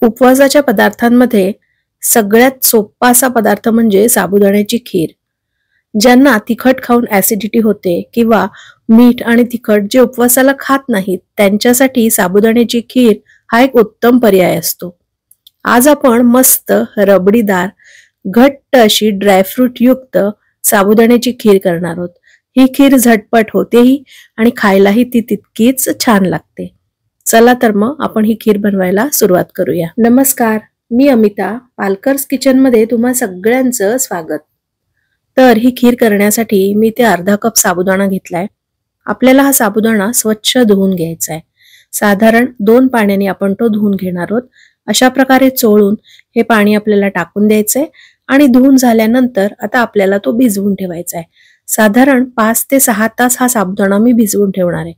उपवासाच्या पदार्थांमध्ये सगळ्यात सोपा असा पदार्थ म्हणजे साबुदाण्याची खीर. ज्यांना तिखट खाऊन ऍसिडिटी होते किंवा मीठ आणि तिखट जे उपवासाला खात नाहीत त्यांच्यासाठी साबुदाण्याची खीर हा एक उत्तम पर्याय असतो. आज आपण मस्त रबडीदार घट्ट अशी ड्रायफ्रूट युक्त साबुदाण्याची खीर करणार आहोत. ही खीर झटपट होतेही आणि खायलाही ती तितकीच छान लागते. चला तर मग आपण ही खीर बनवायला सुरुवात करूया. नमस्कार, मी अमिता, पालकर्स किचन मध्ये तुम्हा सगळ्यांचं स्वागत. तर ही खीर करण्यासाठी मी ते अर्धा कप साबुदाणा घेतलाय. आपल्याला हा साबुदाणा स्वच्छ धुवून घ्यायचा आहे. साधारण 2 पाण्याने आपण तो धुवून घेणार आहोत. अशा प्रकारे चोळून हे पाणी आपल्याला टाकून द्यायचंय आणि धुवून झाल्यानंतर आता आपल्याला तो भिजवून ठेवायचा आहे. साधारण 5 ते 6 तास हा साबुदाणा मी भिजवून ठेवणार आहे.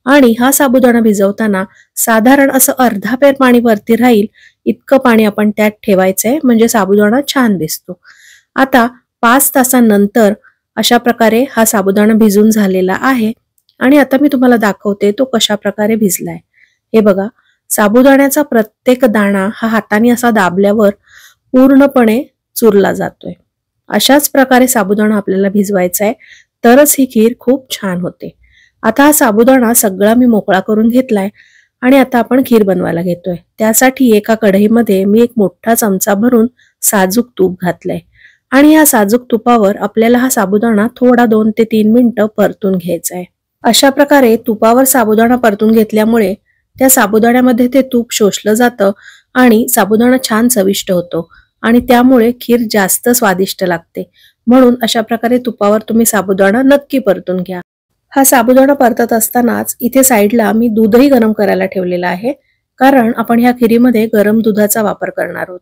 आणि हा साबुदाणा भिजवताना साधारण असं अर्धा पेर पाणी वरती राहील इतकं पाणी आपण त्यात ठेवायचंय, म्हणजे साबुदाणा छान भिजतो. आता 5 तासांनंतर अशा प्रकारे हा साबुदाणा भिजून झालेला आहे आणि आता मी तुम्हाला दाखवते तो कशा प्रकारे भिजलाय. हे बघा, साबुदाण्याचा प्रत्येक दाणा हा हाताने असा दाबल्यावर पूर्णपणे चुरला जातोय. अशाच प्रकारे साबुदाणा आपल्याला भिजवायचा आहे, तरच ही खीर खूप छान होते. आता हा साबुदाणा सगळा मी मोकळा करून घेतलाय आणि आता आपण खीर बनवायला घेतोय. त्यासाठी एका कढईमध्ये मी एक मोठा चमचा भरून साजूक तूप घातलंय आणि या साजूक तुपावर आपल्याला हा साबुदाणा थोडा 2 ते 3 मिनिटं परतून घ्यायचा आहे. अशा प्रकारे तुपावर साबुदाणा परतून घेतल्यामुळे त्या साबुदाण्यामध्ये ते तूप शोषलं जातं आणि साबुदाणा छान चविष्ट होतो आणि त्यामुळे खीर जास्त स्वादिष्ट लागते. म्हणून अशा प्रकारे तुपावर तुम्ही साबुदाणा नक्की परतून घ्या. हा साबुदाणा परतत असतानाच इथे साईडला मी दूधही गरम करायला ठेवलेला आहे, कारण आपण ह्या खिरीमध्ये गरम दुधाचा वापर करणार आहोत.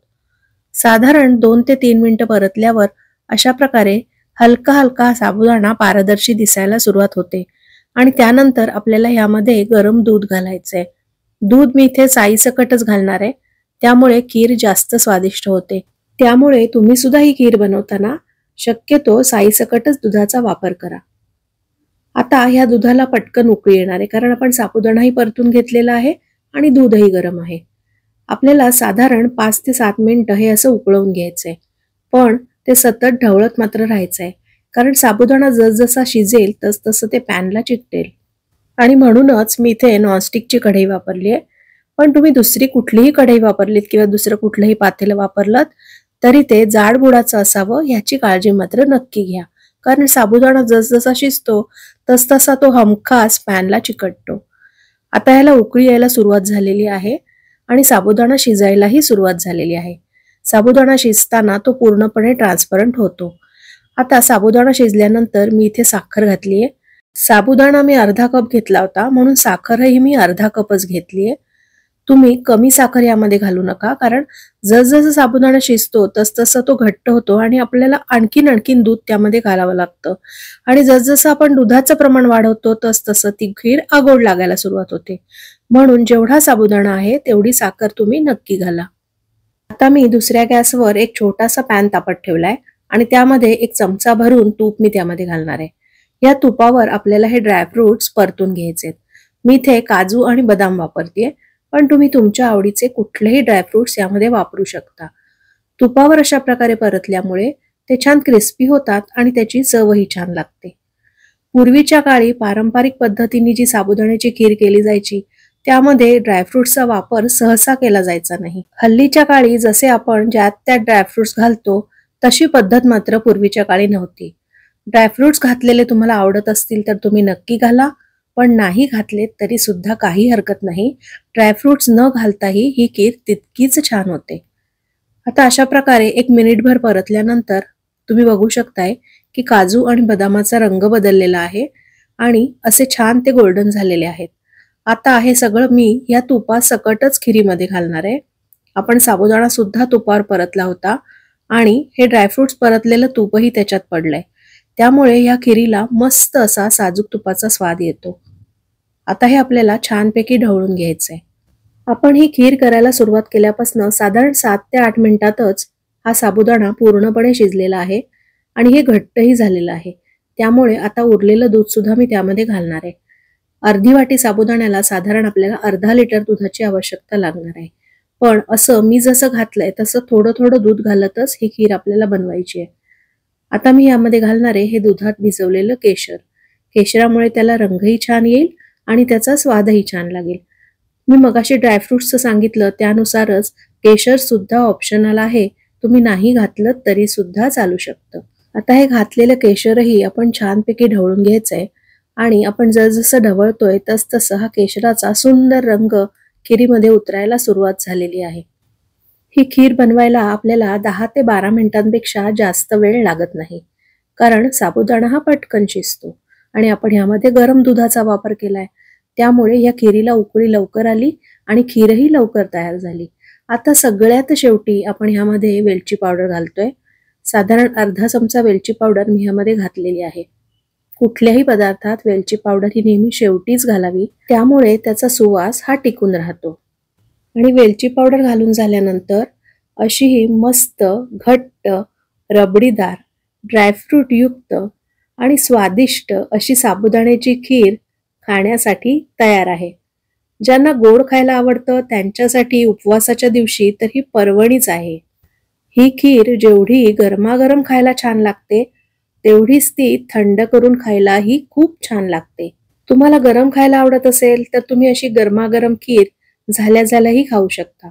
साधारण 2 ते 3 मिनिटं परतल्यावर अशा प्रकारे हलका हलका साबुदाणा पारदर्शी दिसायला सुरुवात होते आणि त्यानंतर आपल्याला ह्यामध्ये गरम दूध घालायचंय. दूध मी इथे साईसकटच घालणार आहे, त्यामुळे खीर जास्त स्वादिष्ट होते. त्यामुळे तुम्ही सुद्धा ही खीर बनवताना शक्यतो साईसकटच दुधाचा वापर करा. आता ह्या दुधाला पटकन उकळी येणार आहे, कारण आपण साबुदाणाही परतून घेतलेला आहे आणि दूधही गरम आहे. आपल्याला साधारण 5 ते 7 मिनिटं हे असं उकळवून घ्यायचंय, पण ते सतत ढवळत मात्र राहायचंय, कारण साबुदाणा जसजसा शिजेल तसतसं ते पॅनला चिकटेल. आणि म्हणूनच मी इथे नॉनस्टिकची कढई वापरली आहे. पण तुम्ही दुसरी कुठलीही कढई वापरलीत किंवा दुसरं कुठलंही पातेलं वापरलं तरी ते जाड बुडाचं असावं ह्याची काळजी मात्र नक्की घ्या, कारण साबुदाणा जसजसा शिजतो तसतसा तो हमखास पॅनला चिकटतो. आता ह्याला उकळी यायला सुरुवात झालेली आहे आणि साबुदाणा शिजायलाही सुरुवात झालेली आहे. साबुदाणा शिजताना तो पूर्णपणे ट्रान्सपरंट होतो. आता साबुदाणा शिजल्यानंतर मी इथे साखर घातलीये. साबुदाणा मी अर्धा कप घेतला होता, म्हणून साखरही मी अर्धा कपच घेतलीये. तुम्ही कमी साखर यामध्ये घालू नका, कारण जसजसं साबुदाणा शिजतो तसतसं तो घट्ट होतो आणि आपल्याला आणखीन दूध त्यामध्ये घालावं लागतं आणि जसजसं आपण दुधाचं प्रमाण वाढवतो तसतसं ती खीर आगोड लागायला सुरुवात होते. म्हणून जेवढा साबुदाणा आहे तेवढी साखर तुम्ही नक्की घाला. आता मी दुसऱ्या गॅसवर एक छोटासा पॅन तापत ठेवलाय आणि त्यामध्ये एक चमचा भरून तूप मी त्यामध्ये घालणार आहे. या तुपावर आपल्याला हे ड्रायफ्रुट्स परतून घ्यायचे. मी इथे काजू आणि बदाम वापरतेय, पण तुम्ही तुमच्या आवडीचे कुठलेही ड्रायफ्रुट्स यामध्ये वापरू शकता. तुपावर अशा प्रकारे परतल्यामुळे ते छान क्रिस्पी होतात आणि त्याची चवही छान लागते. पूर्वीच्या काळी पारंपरिक पद्धतीने जी साबुदाण्याची खीर केली जायची त्यामध्ये ड्रायफ्रुट्सचा वापर सहसा केला जायचा नाही. हल्लीच्या काळी जसे आपण ज्यात त्यात ड्रायफ्रुट्स घालतो तशी पद्धत मात्र पूर्वीच्या काळी नव्हती. ड्रायफ्रुट्स घातलेले तुम्हाला आवडत असतील तर तुम्ही नक्की घाला, पण नाही घातलेत तरी सुद्धा काही हरकत नाही. ड्रायफ्रुट्स न घालताही ही खीर तितकीच छान होते. आता अशा प्रकारे 1 मिनिटभर परतल्यानंतर तुम्ही बघू शकताय की काजू आणि बदामाचा रंग बदललेला आहे आणि असे छान ते गोल्डन झालेले आहेत. आता हे सगळं मी या तुपासकटच खिरीमध्ये घालणार आहे. आपण साबुदाणा सुद्धा तुपावर परतला होता आणि हे ड्रायफ्रुट्स परतलेलं तूपही त्याच्यात पडलंय, त्यामुळे या खिरीला मस्त असा साजूक तुपाचा स्वाद येतो. आता हे आपल्याला छानपैकी ढवळून घ्यायचंय. आपण ही खीर करायला सुरुवात केल्यापासून साधारण 7 ते 8 मिनिटातच हा साबुदाणा पूर्णपणे शिजलेला आहे आणि हे घट्टही झालेलं आहे. त्यामुळे आता उरलेलं दूध सुद्धा मी त्यामध्ये घालणार आहे. अर्धी वाटी साबुदाण्याला साधारण आपल्याला अर्धा लिटर दुधाची आवश्यकता लागणार आहे. पण असं मी जसं घातलंय तसं थोडं थोडं दूध घालतच ही खीर आपल्याला बनवायची आहे. आता मी यामध्ये घालणार आहे हे दुधात भिजवलेलं केशर. केशरामुळे त्याला रंगही छान येईल आणि त्याचा स्वादही छान लागेल. मी मगाशी ड्रायफ्रुट्सचं सांगितलं त्यानुसारच केशर सुद्धा ऑप्शनल आहे. तुम्ही नाही घातलं तरी सुद्धा चालू शकतं. आता हे घातलेलं केशरही आपण छानपैकी ढवळून घ्यायचंय आणि आपण जसजसं ढवळतोय तसतसं हा केशराचा सुंदर रंग खिरीमध्ये उतरायला सुरुवात झालेली आहे. ही खीर बनवायला आपल्याला 10 ते 12 मिनिटांपेक्षा जास्त वेळ लागत नाही, कारण साबुदाणा हा पटकन शिजतो आणि आपण ह्यामध्ये गरम दुधाचा वापर केलाय. त्यामुळे या खिरीला उकळी लवकर आली आणि खीरही लवकर तयार झाली. आता सगळ्यात शेवटी आपण ह्यामध्ये वेलची पावडर घालतोय. साधारण अर्धा चमचा वेलची पावडर मी ह्यामध्ये घातलेली आहे. कुठल्याही पदार्थात वेलची पावडर ही नेहमी शेवटीच घालावी, त्यामुळे त्याचा सुवास हा टिकून राहतो. आणि वेलची पावडर घालून झाल्यानंतर अशी ही मस्त घट्ट रबडीदार ड्रायफ्रूट युक्त आणि स्वादिष्ट अशी साबुदाण्याची खीर खाण्यासाठी तयार आहे. ज्यांना गोड खायला आवडतं त्यांच्यासाठी उपवासाच्या दिवशी तर ही पर्वणीच आहे. ही खीर जेवढी गरमागरम खायला छान लागते तेवढीच ती थंड करून खायलाही खूप छान लागते. तुम्हाला गरम खायला आवडत असेल तर तुम्ही अशी गरमागरम खीर झाल्या झाल्याही खाऊ शकता.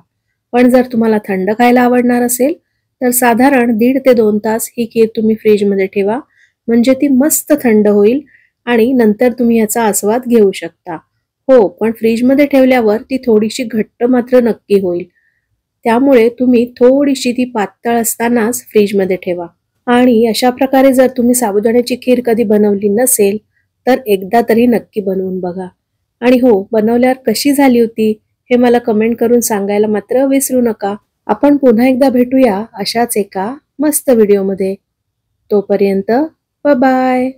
पण जर तुम्हाला थंड खायला आवडणार असेल तर साधारण 1.5 ते 2 तास ही खीर तुम्ही फ्रीजमध्ये ठेवा, म्हणजे ती मस्त थंड होईल आणि नंतर तुम्ही याचा आस्वाद घेऊ शकता. हो, पण फ्रीजमध्ये ठेवल्यावर ती थोडीशी घट्ट मात्र नक्की होईल. त्यामुळे तुम्ही थोडीशी ती पातळ असतानाच फ्रीजमध्ये ठेवा. आणि अशा प्रकारे जर तुम्ही साबुदाण्याची खीर कधी बनवली नसेल तर एकदा तरी नक्की बनवून बघा. आणि हो, बनवल्यावर कशी झाली होती हे मला कमेंट करून सांगायला मात्र विसरू नका. आपण पुन्हा एकदा भेटूया अशाच एका मस्त व्हिडिओमध्ये. तोपर्यंत बाय.